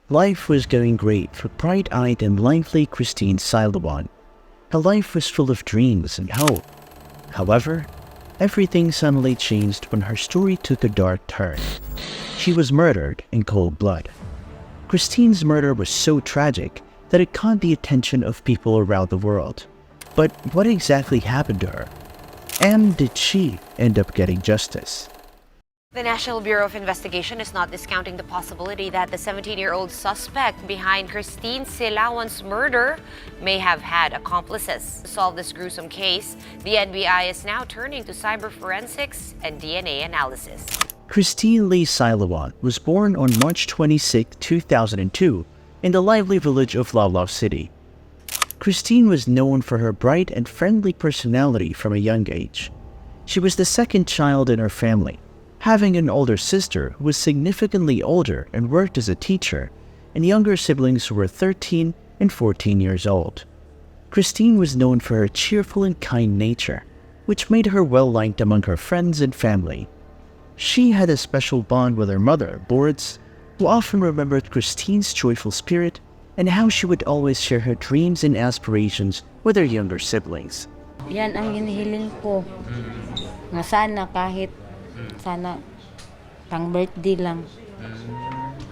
Life was going great for bright-eyed and lively Christine Silawan. Her life was full of dreams and hope. However, everything suddenly changed when her story took a dark turn. She was murdered in cold blood. Christine's murder was so tragic that it caught the attention of people around the world. But what exactly happened to her? And did she end up getting justice? The National Bureau of Investigation is not discounting the possibility that the 17-year-old suspect behind Christine Silawan's murder may have had accomplices. To solve this gruesome case, the NBI is now turning to cyber forensics and DNA analysis. Christine Lee Silawan was born on March 26, 2002, in the lively village of Lao City. Christine was known for her bright and friendly personality from a young age. She was the second child in her family, having an older sister who was significantly older and worked as a teacher, and younger siblings who were 13 and 14 years old. Christine was known for her cheerful and kind nature, which made her well-liked among her friends and family. She had a special bond with her mother, Lourdes, who often remembered Christine's joyful spirit and how she would always share her dreams and aspirations with her younger siblings. Yan ang hinihiling ko. Nga sana pang birthday lang.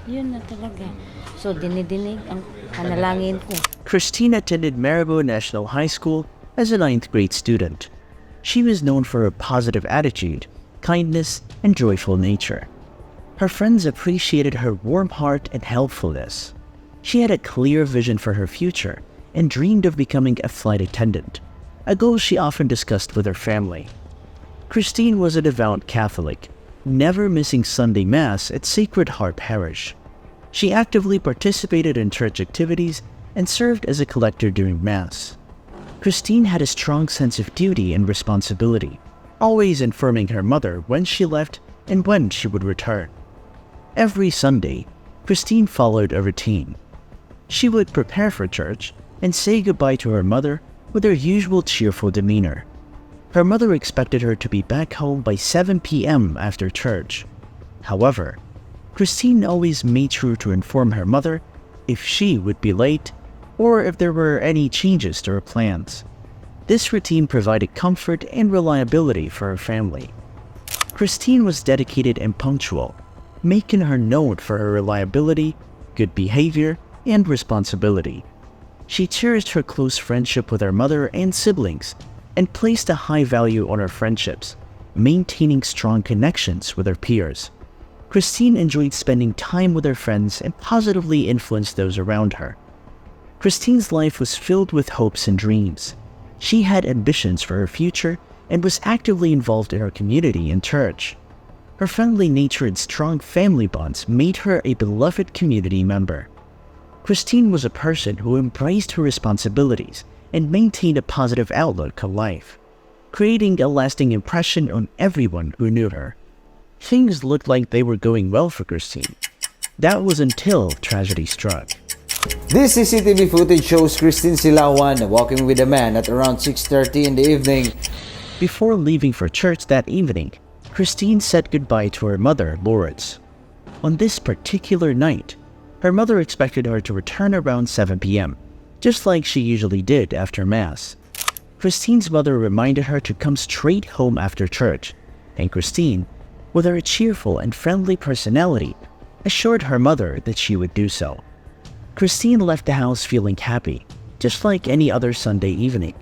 Yun na talaga. So dinidinig ang panalangin ko. Christine attended Maribor National High School as a 9th grade student. She was known for her positive attitude, kindness, and joyful nature. Her friends appreciated her warm heart and helpfulness. She had a clear vision for her future and dreamed of becoming a flight attendant, a goal she often discussed with her family. Christine was a devout Catholic, never missing Sunday Mass at Sacred Heart Parish. She actively participated in church activities and served as a collector during Mass. Christine had a strong sense of duty and responsibility, always informing her mother when she left and when she would return. Every Sunday, Christine followed a routine. She would prepare for church and say goodbye to her mother with her usual cheerful demeanor. Her mother expected her to be back home by 7 p.m. after church. However, Christine always made sure to inform her mother if she would be late or if there were any changes to her plans. This routine provided comfort and reliability for her family. Christine was dedicated and punctual, making her known for her reliability, good behavior, and responsibility. She cherished her close friendship with her mother and siblings and placed a high value on her friendships, maintaining strong connections with her peers. Christine enjoyed spending time with her friends and positively influenced those around her. Christine's life was filled with hopes and dreams. She had ambitions for her future and was actively involved in her community and church. Her friendly nature and strong family bonds made her a beloved community member. Christine was a person who embraced her responsibilities and maintained a positive outlook on life, creating a lasting impression on everyone who knew her. Things looked like they were going well for Christine. That was until tragedy struck. This CCTV footage shows Christine Silawan walking with a man at around 6:30 in the evening. Before leaving for church that evening, Christine said goodbye to her mother, Lourdes. On this particular night, her mother expected her to return around 7 p.m., just like she usually did after Mass. Christine's mother reminded her to come straight home after church, and Christine, with her cheerful and friendly personality, assured her mother that she would do so. Christine left the house feeling happy, just like any other Sunday evening.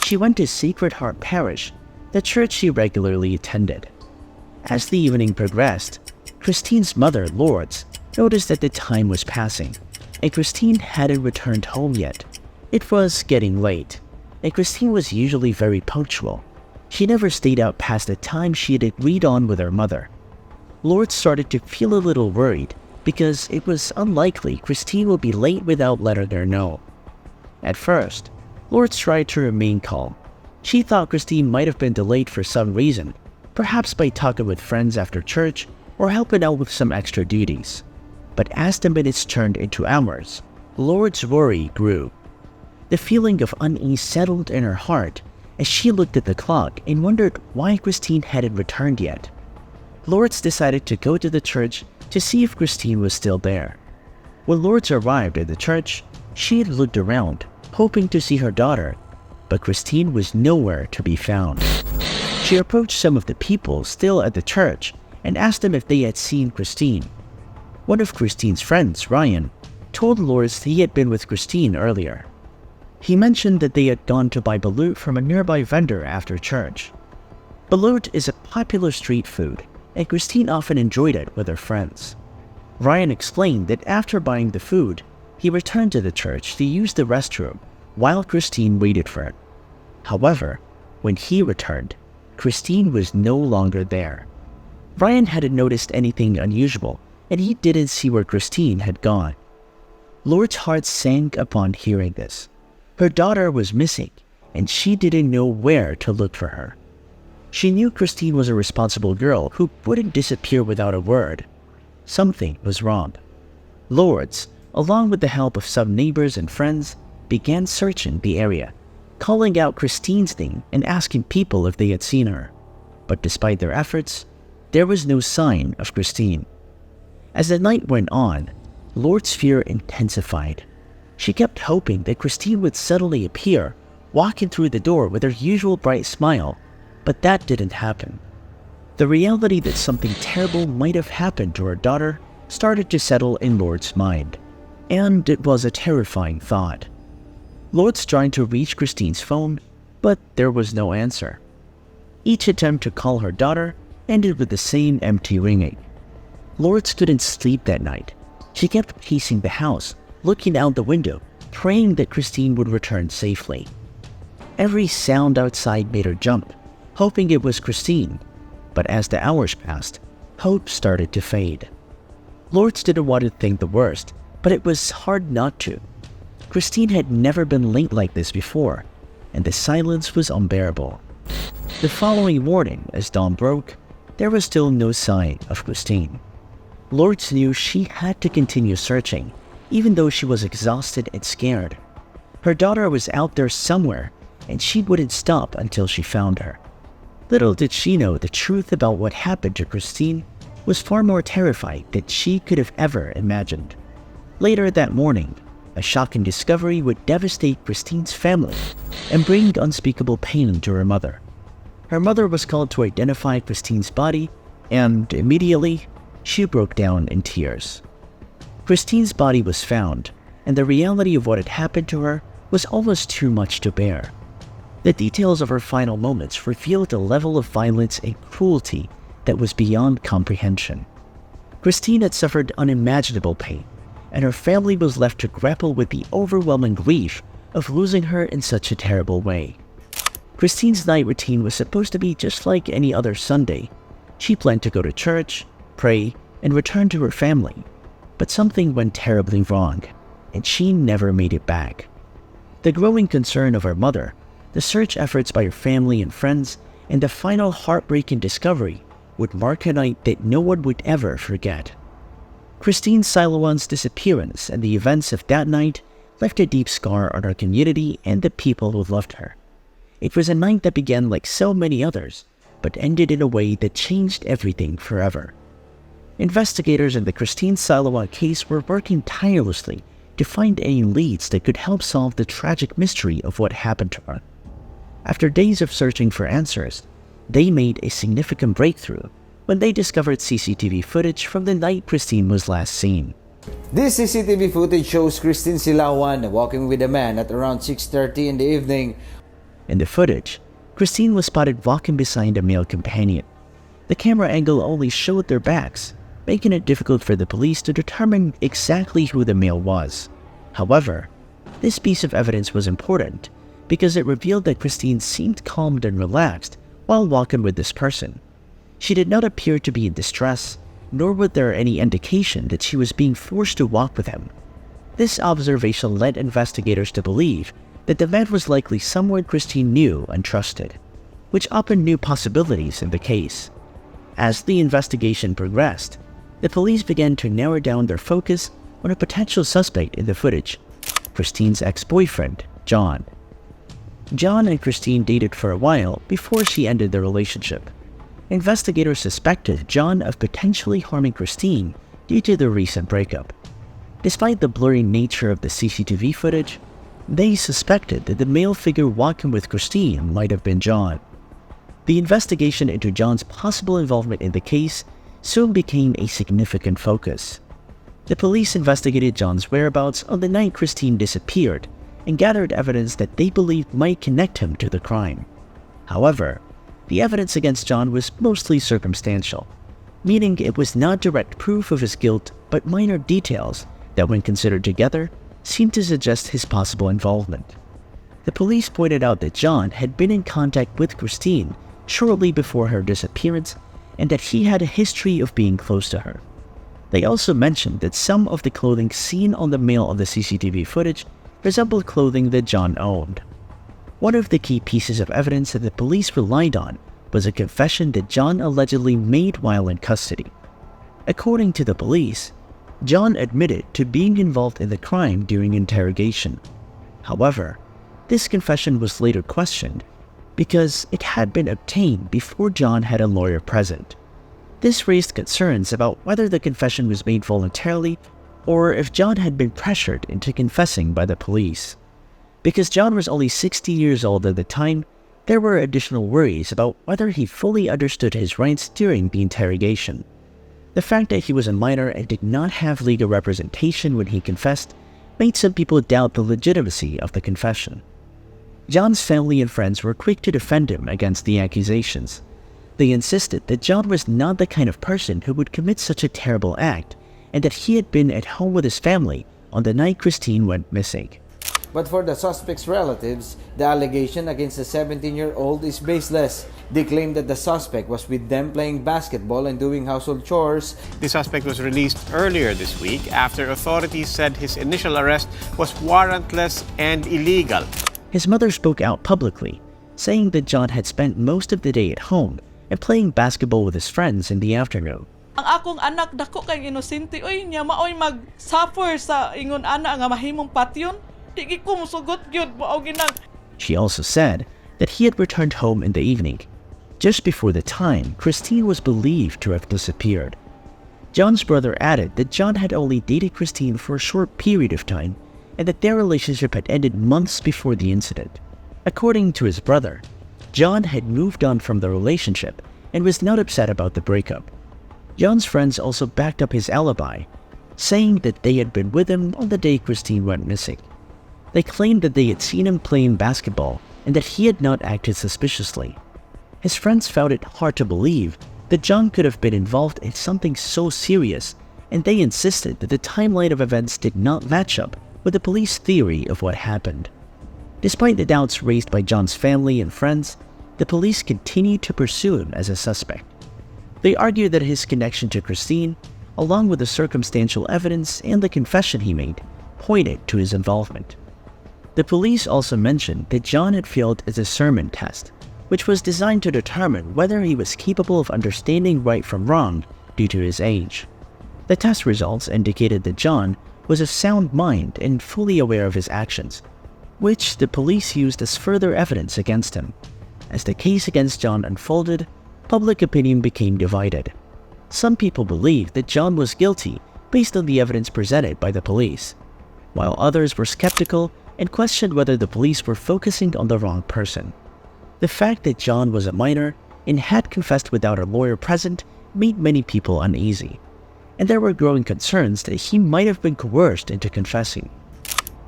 She went to Sacred Heart Parish, the church she regularly attended. As the evening progressed, Christine's mother, Lourdes, noticed that the time was passing, and Christine hadn't returned home yet. It was getting late, and Christine was usually very punctual. She never stayed out past the time she had agreed on with her mother. Lourdes started to feel a little worried because it was unlikely Christine would be late without letting her know. At first, Lourdes tried to remain calm. She thought Christine might have been delayed for some reason, perhaps by talking with friends after church or helping out with some extra duties. But as the minutes turned into hours, Lourdes' worry grew. The feeling of unease settled in her heart as she looked at the clock and wondered why Christine hadn't returned yet. Lourdes decided to go to the church to see if Christine was still there. When Lourdes arrived at the church, she had looked around, hoping to see her daughter, but Christine was nowhere to be found. She approached some of the people still at the church and asked them if they had seen Christine. One of Christine's friends, Ryan, told Lourdes he had been with Christine earlier. He mentioned that they had gone to buy balut from a nearby vendor after church. Balut is a popular street food, and Christine often enjoyed it with her friends. Ryan explained that after buying the food, he returned to the church to use the restroom while Christine waited for it. However, when he returned, Christine was no longer there. Ryan hadn't noticed anything unusual, and he didn't see where Christine had gone. Lourdes' heart sank upon hearing this. Her daughter was missing, and she didn't know where to look for her. She knew Christine was a responsible girl who wouldn't disappear without a word. Something was wrong. Lourdes, along with the help of some neighbors and friends, began searching the area, calling out Christine's name and asking people if they had seen her. But despite their efforts, there was no sign of Christine. As the night went on, Lourdes' fear intensified. She kept hoping that Christine would suddenly appear, walking through the door with her usual bright smile, but that didn't happen. The reality that something terrible might have happened to her daughter started to settle in Lourdes' mind, and it was a terrifying thought. Lourdes tried to reach Christine's phone, but there was no answer. Each attempt to call her daughter ended with the same empty ringing. Lourdes couldn't sleep that night. She kept pacing the house, looking out the window, praying that Christine would return safely. Every sound outside made her jump, hoping it was Christine. But as the hours passed, hope started to fade. Lourdes didn't want to think the worst, but it was hard not to. Christine had never been late like this before, and the silence was unbearable. The following morning, as dawn broke, there was still no sign of Christine. Lourdes knew she had to continue searching, even though she was exhausted and scared. Her daughter was out there somewhere, and she wouldn't stop until she found her. Little did she know the truth about what happened to Christine was far more terrifying than she could have ever imagined. Later that morning, a shocking discovery would devastate Christine's family and bring unspeakable pain to her mother. Her mother was called to identify Christine's body, and immediately, she broke down in tears. Christine's body was found, and the reality of what had happened to her was almost too much to bear. The details of her final moments revealed a level of violence and cruelty that was beyond comprehension. Christine had suffered unimaginable pain, and her family was left to grapple with the overwhelming grief of losing her in such a terrible way. Christine's night routine was supposed to be just like any other Sunday. She planned to go to church, pray, and return to her family. But something went terribly wrong, and she never made it back. The growing concern of her mother, the search efforts by her family and friends, and the final heartbreaking discovery would mark a night that no one would ever forget. Christine Silawan's disappearance and the events of that night left a deep scar on our community and the people who loved her. It was a night that began like so many others, but ended in a way that changed everything forever. Investigators in the Christine Silawan case were working tirelessly to find any leads that could help solve the tragic mystery of what happened to her. After days of searching for answers, they made a significant breakthrough when they discovered CCTV footage from the night Christine was last seen. This CCTV footage shows Christine Silawan walking with a man at around 6:30 in the evening. In the footage, Christine was spotted walking beside a male companion. The camera angle only showed their backs, making it difficult for the police to determine exactly who the male was. However, this piece of evidence was important because it revealed that Christine seemed calm and relaxed while walking with this person. She did not appear to be in distress, nor was there any indication that she was being forced to walk with him. This observation led investigators to believe that the man was likely someone Christine knew and trusted, which opened new possibilities in the case. As the investigation progressed, the police began to narrow down their focus on a potential suspect in the footage, Christine's ex-boyfriend, John. John and Christine dated for a while before she ended their relationship. Investigators suspected John of potentially harming Christine due to their recent breakup. Despite the blurry nature of the CCTV footage, they suspected that the male figure walking with Christine might have been John. The investigation into John's possible involvement in the case soon became a significant focus. The police investigated John's whereabouts on the night Christine disappeared and gathered evidence that they believed might connect him to the crime. However, the evidence against John was mostly circumstantial, meaning it was not direct proof of his guilt but minor details that, when considered together, seemed to suggest his possible involvement. The police pointed out that John had been in contact with Christine shortly before her disappearance and that he had a history of being close to her. They also mentioned that some of the clothing seen on the male of the CCTV footage resembled clothing that John owned. One of the key pieces of evidence that the police relied on was a confession that John allegedly made while in custody. According to the police, John admitted to being involved in the crime during interrogation. However, this confession was later questioned because it had been obtained before John had a lawyer present. This raised concerns about whether the confession was made voluntarily or if John had been pressured into confessing by the police. Because John was only 60 years old at the time, there were additional worries about whether he fully understood his rights during the interrogation. The fact that he was a minor and did not have legal representation when he confessed made some people doubt the legitimacy of the confession. John's family and friends were quick to defend him against the accusations. They insisted that John was not the kind of person who would commit such a terrible act and that he had been at home with his family on the night Christine went missing. But for the suspect's relatives, the allegation against the 17-year-old is baseless. They claim that the suspect was with them playing basketball and doing household chores. The suspect was released earlier this week after authorities said his initial arrest was warrantless and illegal. His mother spoke out publicly, saying that John had spent most of the day at home and playing basketball with his friends in the afternoon. Ang akong anak dako kay inosente oy nya maoy mag-suffer sa ingon ana nga mahimong patyon. Di ko musugot gyud mao ginang. She also said that he had returned home in the evening, just before the time Christine was believed to have disappeared. John's brother added that John had only dated Christine for a short period of time and that their relationship had ended months before the incident. According to his brother, John had moved on from the relationship and was not upset about the breakup. John's friends also backed up his alibi, saying that they had been with him on the day Christine went missing. They claimed that they had seen him playing basketball and that he had not acted suspiciously. His friends found it hard to believe that John could have been involved in something so serious, and they insisted that the timeline of events did not match up with the police theory of what happened. Despite the doubts raised by John's family and friends, the police continued to pursue him as a suspect. They argued that his connection to Christine, along with the circumstantial evidence and the confession he made, pointed to his involvement. The police also mentioned that John had failed a discernment test, which was designed to determine whether he was capable of understanding right from wrong due to his age. The test results indicated that John was of sound mind and fully aware of his actions, which the police used as further evidence against him. As the case against John unfolded, public opinion became divided. Some people believed that John was guilty based on the evidence presented by the police, while others were skeptical and questioned whether the police were focusing on the wrong person. The fact that John was a minor and had confessed without a lawyer present made many people uneasy, and there were growing concerns that he might have been coerced into confessing.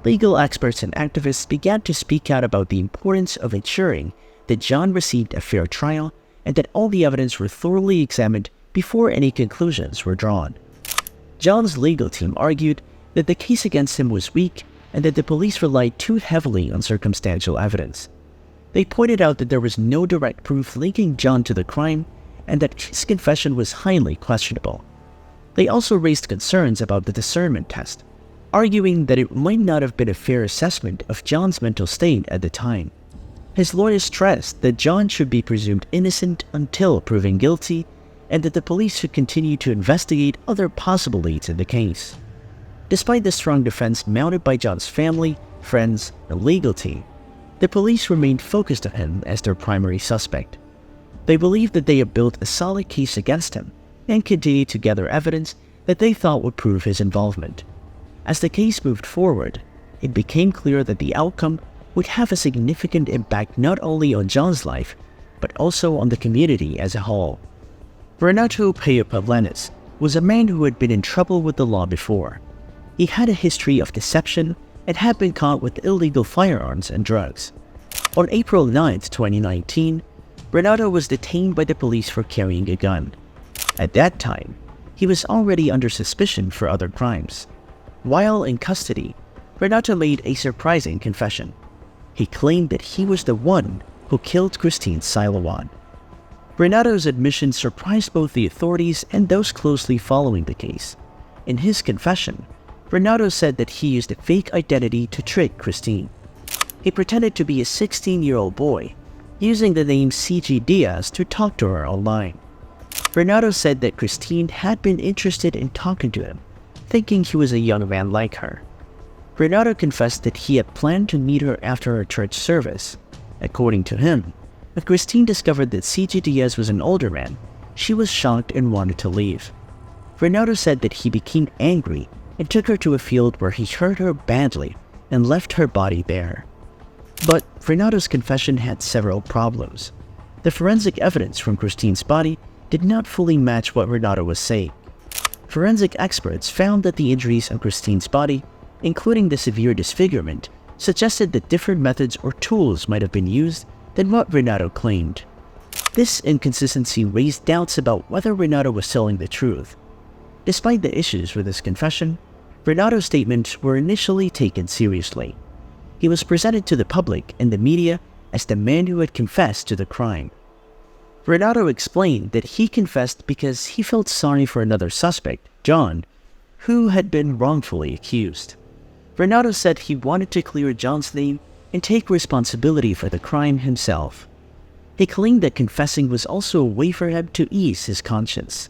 Legal experts and activists began to speak out about the importance of ensuring that John received a fair trial and that all the evidence were thoroughly examined before any conclusions were drawn. John's legal team argued that the case against him was weak and that the police relied too heavily on circumstantial evidence. They pointed out that there was no direct proof linking John to the crime and that his confession was highly questionable. They also raised concerns about the discernment test, arguing that it might not have been a fair assessment of John's mental state at the time. His lawyers stressed that John should be presumed innocent until proven guilty and that the police should continue to investigate other possible leads in the case. Despite the strong defense mounted by John's family, friends, and legal team, the police remained focused on him as their primary suspect. They believed that they had built a solid case against him and continued to gather evidence that they thought would prove his involvement. As the case moved forward, it became clear that the outcome would have a significant impact not only on John's life, but also on the community as a whole. Renato Pavlanis was a man who had been in trouble with the law before. He had a history of deception and had been caught with illegal firearms and drugs. On April 9, 2019, Renato was detained by the police for carrying a gun. At that time, he was already under suspicion for other crimes. While in custody, Renato made a surprising confession. He claimed that he was the one who killed Christine Silawan. Renato's admission surprised both the authorities and those closely following the case. In his confession, Renato said that he used a fake identity to trick Christine. He pretended to be a 16-year-old boy, using the name C.G. Diaz to talk to her online. Renato said that Christine had been interested in talking to him, thinking he was a young man like her. Renato confessed that he had planned to meet her after a church service. According to him, when Christine discovered that C.G. Diaz was an older man, she was shocked and wanted to leave. Renato said that he became angry and took her to a field where he hurt her badly and left her body there. But Renato's confession had several problems. The forensic evidence from Christine's body did not fully match what Renato was saying. Forensic experts found that the injuries on Christine's body, including the severe disfigurement, suggested that different methods or tools might have been used than what Renato claimed. This inconsistency raised doubts about whether Renato was telling the truth. Despite the issues with his confession, Renato's statements were initially taken seriously. He was presented to the public and the media as the man who had confessed to the crime. Renato explained that he confessed because he felt sorry for another suspect, John, who had been wrongfully accused. Renato said he wanted to clear John's name and take responsibility for the crime himself. He claimed that confessing was also a way for him to ease his conscience.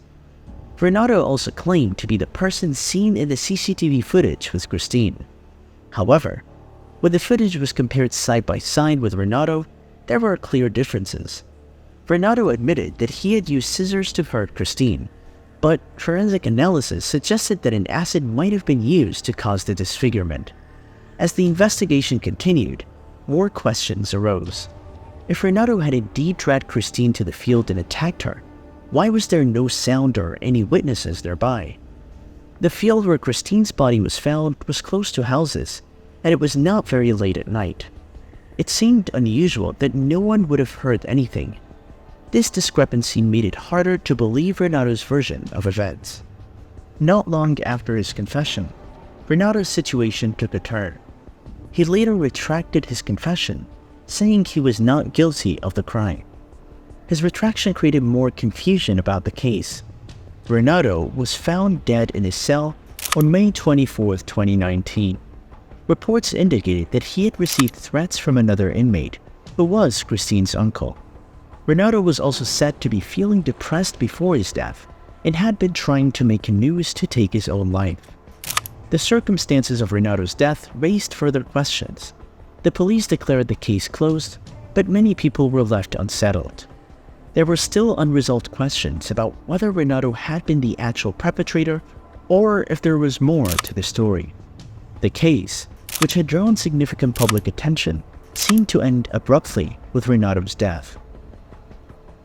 Renato also claimed to be the person seen in the CCTV footage with Christine. However, when the footage was compared side by side with Renato, there were clear differences. Renato admitted that he had used scissors to hurt Christine, but forensic analysis suggested that an acid might have been used to cause the disfigurement. As the investigation continued, more questions arose. If Renato had indeed dragged Christine to the field and attacked her, why was there no sound or any witnesses nearby? The field where Christine's body was found was close to houses, and it was not very late at night. It seemed unusual that no one would have heard anything. This discrepancy made it harder to believe Renato's version of events. Not long after his confession, Renato's situation took a turn. He later retracted his confession, saying he was not guilty of the crime. His retraction created more confusion about the case. Renato was found dead in his cell on May 24, 2019. Reports indicated that he had received threats from another inmate, who was Christine's uncle. Renato was also said to be feeling depressed before his death and had been trying to make news to take his own life. The circumstances of Renato's death raised further questions. The police declared the case closed, but many people were left unsettled. There were still unresolved questions about whether Renato had been the actual perpetrator or if there was more to the story. The case, which had drawn significant public attention, seemed to end abruptly with Renato's death.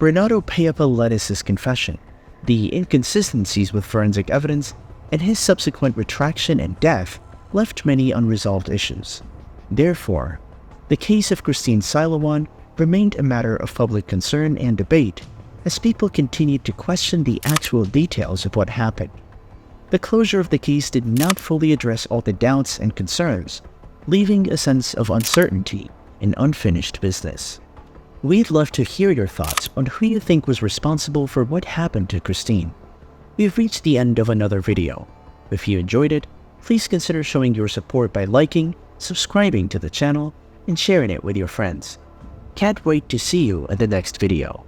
Renato Pavlanis' confession, the inconsistencies with forensic evidence, and his subsequent retraction and death left many unresolved issues. Therefore, the case of Christine Silawan remained a matter of public concern and debate as people continued to question the actual details of what happened. The closure of the case did not fully address all the doubts and concerns, leaving a sense of uncertainty and unfinished business. We'd love to hear your thoughts on who you think was responsible for what happened to Christine. We've reached the end of another video. If you enjoyed it, please consider showing your support by liking, subscribing to the channel, and sharing it with your friends. Can't wait to see you in the next video.